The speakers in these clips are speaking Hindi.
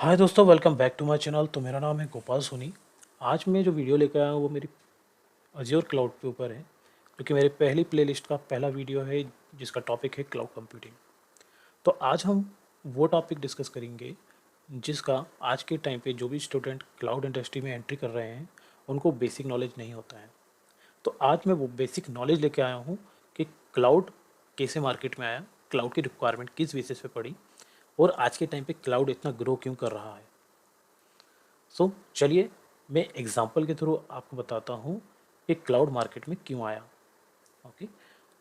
हाय दोस्तों, welcome back to my channel. तो मेरा नाम है गोपाल सोनी। आज मैं जो वीडियो लेकर आया हूँ वो मेरी अज्योर क्लाउड के ऊपर है, जो कि मेरे पहली प्लेलिस्ट का पहला वीडियो है जिसका टॉपिक है क्लाउड कंप्यूटिंग। तो आज हम वो टॉपिक डिस्कस करेंगे जिसका आज के टाइम पे जो भी स्टूडेंट क्लाउड इंडस्ट्री में एंट्री कर रहे हैं उनको बेसिक नॉलेज नहीं होता है। तो आज मैं वो बेसिक नॉलेज लेके आया हूँ कि क्लाउड कैसे मार्केट में आया, क्लाउड की रिक्वायरमेंट किस बेसिस पे पड़ी और आज के टाइम पे क्लाउड इतना ग्रो क्यों कर रहा है। चलिए मैं एग्जांपल के थ्रू आपको बताता हूँ कि क्लाउड मार्केट में क्यों आया। ओके,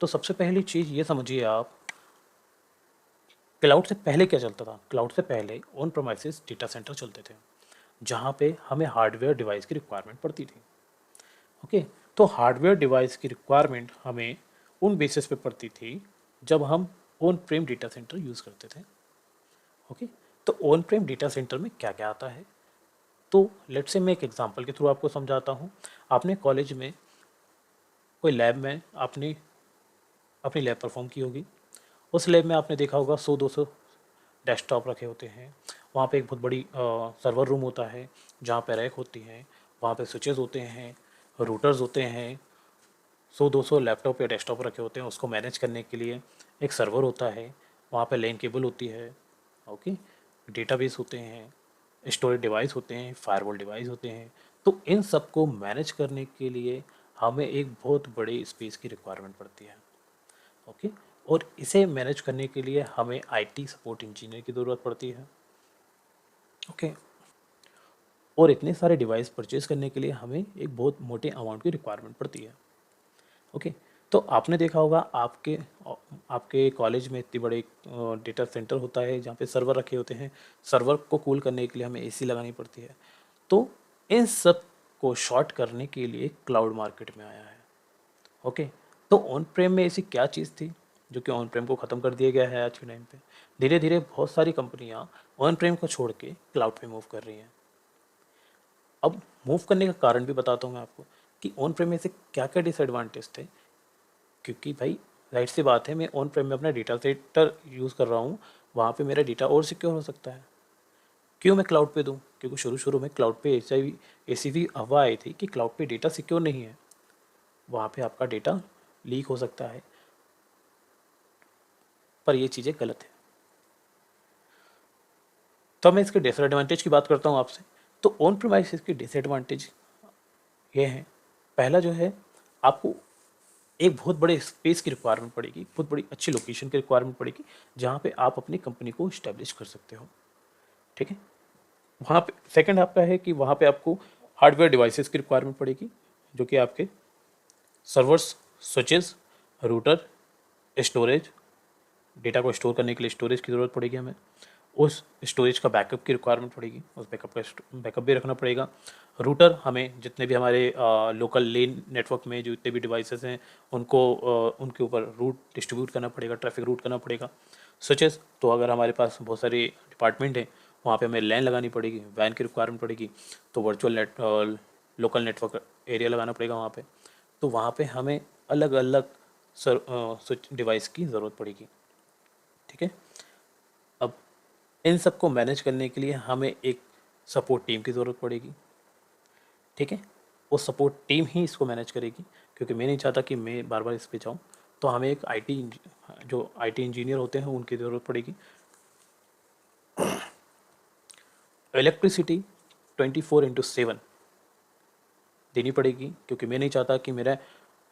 तो सबसे पहली चीज़ ये समझिए आप, क्लाउड से पहले क्या चलता था। क्लाउड से पहले ऑन प्रोमाइसिस डेटा सेंटर चलते थे जहाँ पे हमें हार्डवेयर डिवाइस की रिक्वायरमेंट पड़ती थी। ओके, तो हार्डवेयर डिवाइस की रिक्वायरमेंट हमें उन बेसिस पे पड़ती थी जब हम on Prem data centre use करते थे। ओके, तो ऑन प्रेम डेटा सेंटर में क्या क्या आता है, तो लेट्स से मैं एक एग्जांपल के थ्रू आपको समझाता हूँ। आपने कॉलेज में कोई लैब में आपने अपनी लैब परफॉर्म की होगी। उस लैब में आपने देखा होगा 100-200 डेस्कटॉप रखे होते हैं। वहाँ पे एक बहुत बड़ी सर्वर रूम होता है जहाँ पे रैक होती हैं, वहाँ पे स्विचेस होते हैं, रूटर्स होते हैं। 100-200 लैपटॉप या डेस्कटॉप रखे होते हैं, उसको मैनेज करने के लिए एक सर्वर होता है, वहाँ पे लैन केबल होती है। ओके, डेटाबेस होते हैं, स्टोरेज डिवाइस होते हैं, फायरवॉल डिवाइस होते हैं। तो इन सब को मैनेज करने के लिए हमें एक बहुत बड़ी स्पेस की रिक्वायरमेंट पड़ती है। ओके, और इसे मैनेज करने के लिए हमें आईटी सपोर्ट इंजीनियर की ज़रूरत पड़ती है। ओके, और इतने सारे डिवाइस परचेज करने के लिए हमें एक बहुत मोटे अमाउंट की रिक्वायरमेंट पड़ती है। ओके, तो आपने देखा होगा आपके आपके कॉलेज में इतनी बड़े डेटा सेंटर होता है जहाँ पे सर्वर रखे होते हैं। सर्वर को कूल करने के लिए हमें एसी लगानी पड़ती है। तो इन सब को शॉर्ट करने के लिए क्लाउड मार्केट में आया है। ओके, तो ऑन प्रेम में ऐसी क्या चीज़ थी जो कि ऑन प्रेम को ख़त्म कर दिया गया है आज के टाइम पे। धीरे धीरे बहुत सारी कंपनियां ऑन प्रेम को छोड़ के क्लाउड पे मूव कर रही हैं। अब मूव करने का कारण भी बताता हूँ मैं आपको कि ऑन प्रेम में से क्या क्या डिसएडवांटेज थे। क्योंकि भाई राइट सी बात है, मैं ऑन प्रेम में अपना डेटा सेंटर यूज़ कर रहा हूँ, वहाँ पे मेरा डेटा और सिक्योर हो सकता है। क्यों मैं क्लाउड पे दूँ? क्योंकि शुरू शुरू में क्लाउड पे ऐसी भी अफवाह आई थी कि क्लाउड पे डेटा सिक्योर नहीं है, वहाँ पे आपका डेटा लीक हो सकता है। पर ये चीज़ें गलत है। तो मैं इसके डिसएडवांटेज की बात करता हूँ आपसे। तो ऑन प्रीमाइस के डिसएडवांटेज ये हैं। पहला जो है, आपको एक बहुत बड़े स्पेस की रिक्वायरमेंट पड़ेगी, बहुत बड़ी अच्छी लोकेशन की रिक्वायरमेंट पड़ेगी जहाँ पे आप अपनी कंपनी को इस्टेब्लिश कर सकते हो। ठीक है, वहाँ पे सेकंड आपका है कि वहाँ पे आपको हार्डवेयर डिवाइसेस की रिक्वायरमेंट पड़ेगी, जो कि आपके servers, switches, router, storage, data को स्टोर करने के लिए स्टोरेज की ज़रूरत पड़ेगी हमें। उस स्टोरेज का बैकअप की रिक्वायरमेंट पड़ेगी, उस बैकअप भी रखना पड़ेगा। रूटर, हमें जितने भी हमारे लोकल लेन नेटवर्क में जो जितने भी डिवाइसेस हैं उनको उनके ऊपर रूट डिस्ट्रीब्यूट करना पड़ेगा, ट्रैफिक रूट करना पड़ेगा। स्विचेस, तो अगर हमारे पास बहुत सारे डिपार्टमेंट हैं वहाँ पे हमें लैन लगानी पड़ेगी, वैन की रिक्वायरमेंट पड़ेगी, तो वर्चुअल लोकल नेटवर्क एरिया लगाना पड़ेगा वहाँ पे। तो वहाँ पे हमें अलग अलग स्विच डिवाइस की ज़रूरत पड़ेगी। ठीक है, अब इन सब को मैनेज करने के लिए हमें एक सपोर्ट टीम की ज़रूरत पड़ेगी। ठीक है, वो सपोर्ट टीम ही इसको मैनेज करेगी, क्योंकि मैं नहीं चाहता कि मैं बार बार इस पे जाऊँ। तो हमें एक जो आईटी इंजीनियर होते हैं उनकी ज़रूरत पड़ेगी। इलेक्ट्रिसिटी 24/7 देनी पड़ेगी, क्योंकि मैं नहीं चाहता कि मेरा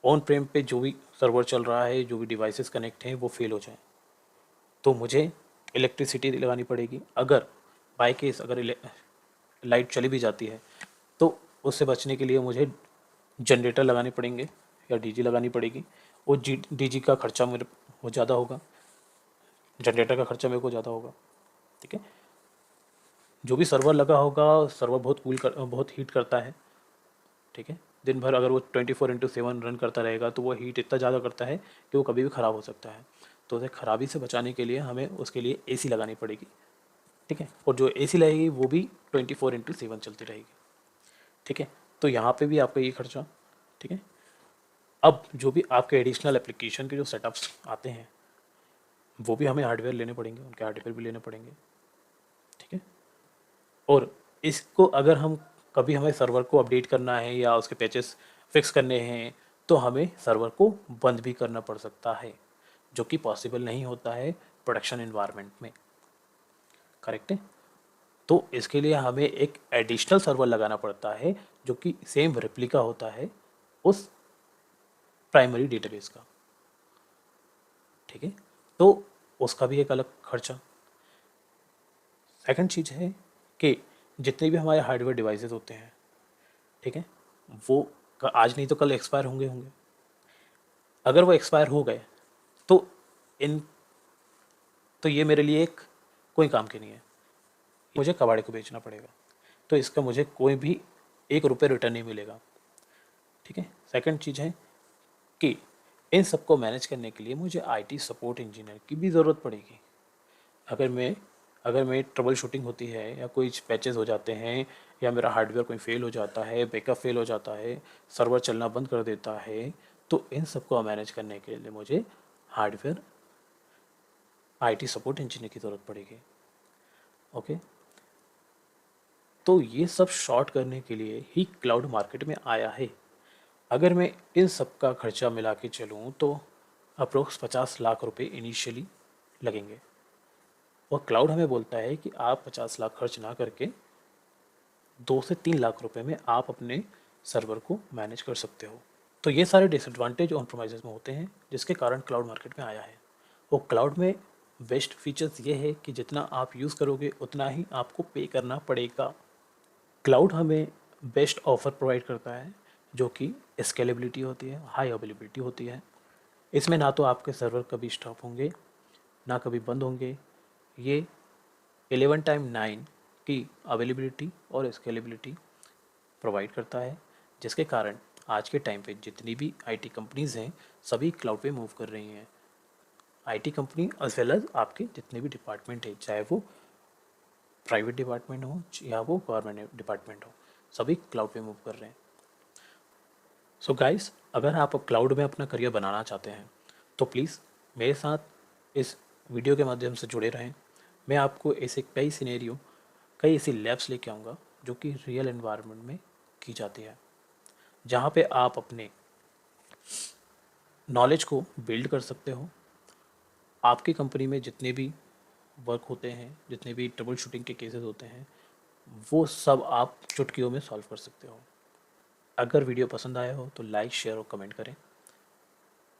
ऑन प्रेम पे जो भी सर्वर चल रहा है, जो भी डिवाइसेस कनेक्ट हैं वो फेल हो जाए। तो मुझे इलेक्ट्रिसिटी लगानी पड़ेगी। अगर बाई केस अगर लाइट चली भी जाती है तो उससे बचने के लिए मुझे जनरेटर लगाने पड़ेंगे या डीजी लगानी पड़ेगी। वो डीजी का खर्चा मेरे को ज़्यादा होगा, जनरेटर का खर्चा मेरे को ज़्यादा होगा। ठीक है, जो भी सर्वर लगा होगा, सर्वर बहुत हीट करता है। ठीक है, दिन भर अगर वो 24/7 रन करता रहेगा तो वो हीट इतना ज़्यादा करता है कि वो कभी भी ख़राब हो सकता है। तो उसे ख़राबी से बचाने के लिए हमें उसके लिए एसी लगानी पड़ेगी। ठीक है, और जो एसी लगेगी वो भी 24/7 चलती रहेगी। ठीक है, तो यहाँ पे भी आपका ये खर्चा। ठीक है, अब जो भी आपके एडिशनल एप्लीकेशन के जो सेटअप्स आते हैं वो भी हमें हार्डवेयर लेने पड़ेंगे, उनके हार्डवेयर भी लेने पड़ेंगे। ठीक है, और इसको अगर हम कभी हमें सर्वर को अपडेट करना है या उसके पैचेस फिक्स करने हैं तो हमें सर्वर को बंद भी करना पड़ सकता है, जो कि पॉसिबल नहीं होता है प्रोडक्शन इन्वायरमेंट में। करेक्ट है। तो इसके लिए हमें एक एडिशनल सर्वर लगाना पड़ता है जो कि सेम रेप्लिका होता है उस प्राइमरी डेटाबेस का। ठीक है, तो उसका भी एक अलग खर्चा। सेकंड चीज़ है कि जितने भी हमारे हार्डवेयर डिवाइसेस होते हैं, ठीक है, वो आज नहीं तो कल एक्सपायर होंगे होंगे। अगर वो एक्सपायर हो गए तो इन तो ये मेरे लिए एक कोई काम के नहीं है, मुझे कबाड़े को बेचना पड़ेगा, तो इसका मुझे कोई भी 1 रुपये रिटर्न नहीं मिलेगा। ठीक है। सेकंड चीज़ है कि इन सबको मैनेज करने के लिए मुझे आईटी सपोर्ट इंजीनियर की भी ज़रूरत पड़ेगी। अगर मैं ट्रबल शूटिंग होती है या कोई पैचेस हो जाते हैं या मेरा हार्डवेयर कोई फेल हो जाता है, बैकअप फेल हो जाता है, सर्वर चलना बंद कर देता है, तो इन सबको मैनेज करने के लिए मुझे हार्डवेयर आईटी सपोर्ट इंजीनियर की ज़रूरत पड़ेगी। ओके, तो ये सब शॉर्ट करने के लिए ही क्लाउड मार्केट में आया है। अगर मैं इन सब का खर्चा मिला के चलूँ तो अप्रोक्स 50 लाख रुपए इनिशियली लगेंगे, और क्लाउड हमें बोलता है कि आप 50 लाख खर्च ना करके 2 से 3 लाख रुपए में आप अपने सर्वर को मैनेज कर सकते हो। तो ये सारे डिसएडवांटेज ऑन प्रोमाइजेस में होते हैं जिसके कारण क्लाउड मार्केट में आया है। वो क्लाउड में बेस्ट फीचर्स ये है कि जितना आप यूज़ करोगे उतना ही आपको पे करना पड़ेगा। क्लाउड हमें बेस्ट ऑफर प्रोवाइड करता है जो कि स्केलेबिलिटी होती है, हाई अवेलेबिलिटी होती है। इसमें ना तो आपके सर्वर कभी स्टॉप होंगे ना कभी बंद होंगे। ये 11x9 की अवेलेबिलिटी और स्केलेबिलिटी प्रोवाइड करता है, जिसके कारण आज के टाइम पे जितनी भी आईटी कंपनीज़ हैं सभी क्लाउड पे मूव कर रही हैं। IT company as well as आपके जितने भी डिपार्टमेंट हैं, चाहे वो प्राइवेट डिपार्टमेंट हो या वो गवर्नमेंट डिपार्टमेंट हो, सभी क्लाउड पे मूव कर रहे हैं। सो गाइस, अगर आप क्लाउड में अपना करियर बनाना चाहते हैं तो प्लीज़ मेरे साथ इस वीडियो के माध्यम से जुड़े रहें। मैं आपको ऐसे कई ऐसी लैब्स लेके आऊँगा जो कि रियल एनवायरनमेंट में की जाती है, जहाँ पे आप अपने नॉलेज को बिल्ड कर सकते हो। आपकी कंपनी में जितने भी वर्क होते हैं, जितने भी ट्रबल शूटिंग के केसेस होते हैं, वो सब आप चुटकियों में सॉल्व कर सकते हो। अगर वीडियो पसंद आया हो तो लाइक, शेयर और कमेंट करें,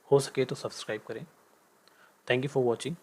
हो सके तो सब्सक्राइब करें। Thank you for watching.